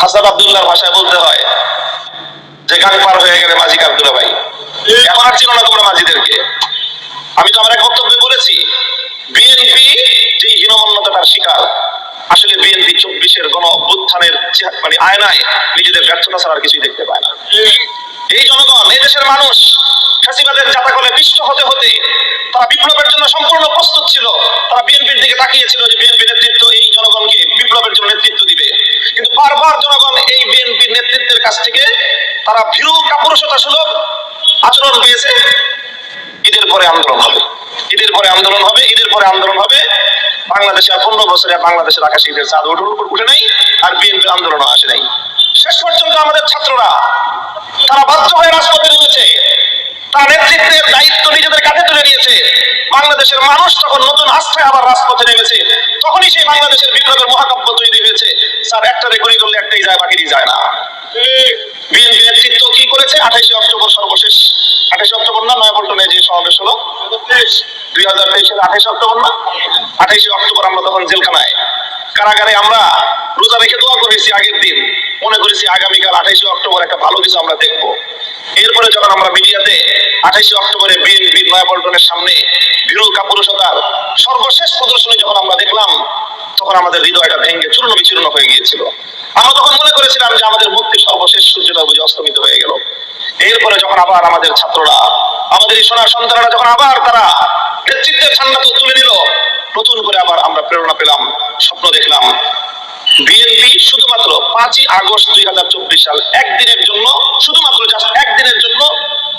হাসান আব্দুল্লাহর ভাষায় বলতে হয় যে গান পার হয়ে গেলে মাঝি কাবদুল্লাহ ভাই, এখন আর চিনো না তোমরা মাঝিদেরকে। আমি তো আমার এক বক্তব্যে বলেছি, বিএনপি যে হীনমন্যতার শিকার, আসলে বিএনপি 24-এর গণ অভ্যুত্থানের মানে আয়নায় নিজেদের ব্যর্থতা ছাড়া আর কিছুই দেখতে পায় না। এই জনগণ, এই দেশের মানুষ ফ্যাসিবাদের জাতাকলে পিষ্ট হতে হতে তারা বিপ্লবের জন্য সম্পূর্ণ প্রস্তুত ছিল। তারা বিএনপির দিকে তাকিয়েছিল যে বিএনপি নেতৃত্ব এই জনগণকে বিপ্লবের জন্য নেতৃত্ব দিবে, কিন্তু বারবার জনগণ এই বিএনপি নেতৃত্বের কাছ থেকে তারা ভীরু কাপুরুষতা সুলভ আচরণ পেয়েছে। ঈদের পরে আন্দোলন হবে, ঈদের পরে আন্দোলন হবে, ঈদের পরে আন্দোলন হবে। বাংলাদেশে আর 15 বছরে বাংলাদেশের আকাশে ঈদের চাঁদ উঠে নাই, আর বিএনপি আন্দোলন আসে নাই। শেষ পর্যন্ত আমাদের ছাত্ররা তারা বাধ্য হয়ে রাজপথে নেমেছে, তার নেতৃত্বের দায়িত্ব নিজেদের কাঁধে তুলে নিয়েছে। বাংলাদেশের মানুষ তখন নতুন আস্থায় আবার রাজপথে নেমেছে, তখনই সেই বাংলাদেশের বিপ্লবের মহাকাব্য তৈরি হয়েছে। স্যার, একটারে গুলি করলে একটাই যায়, বাকিটি যায় না। বিএনপি নেতৃত্ব কি করেছে? 28 অক্টোবর সর্বশেষ, 28 অক্টোবর না নয়াপল্টনে যে সমাবেশ হলো 2023-এর 28 অক্টোবর না, 28 অক্টোবর আমরা তখন জেলখানায় কারাগারে আমরা রোজা রেখে দোয়া করেছি। আগের দিন মনে করেছি আগামীকাল 28 অক্টোবর একটা ভালো কিছু আমরা দেখবো। এরপরে যখন আমরা মিডিয়াতে 28 অক্টোবরে বিএনপির নয়াপল্টনের সামনে ভীরু কাপুরুষতার সর্বশেষ প্রদর্শনী যখন আমরা দেখলাম, তখন আমাদের হৃদয়টা ভেঙে চূর্ণ বিচূর্ণ হয়ে গিয়েছিল। আমরা তখন মনে করেছিলাম যে আমাদের মুক্তি সর্বশেষ সূর্যটা বুঝে অস্তমিত হয়ে গেল। এরপরে যখন আবার আমাদের ছাত্ররা, আমাদের এই সোনার সন্তানরা যখন আবার তারা নেতৃত্বের ঝান্ডা তুলে নিল, নতুন করে আবার আমরা প্রেরণা পেলাম, স্বপ্ন দেখলাম। বিএনপি শুধুমাত্র 5ই আগস্ট 2024 সাল একদিনের জন্য, শুধুমাত্র জাস্ট একদিনের জন্য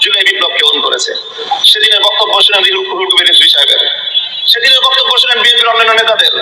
জুলাই বিপ্লবকে অন করেছে। সেদিনের বক্তব্য শুনেন রুহুল কবির রিজভী সাহেবের, সেদিনের বক্তব্য শুনেন বিএনপির অন্যান্য নেতাদের।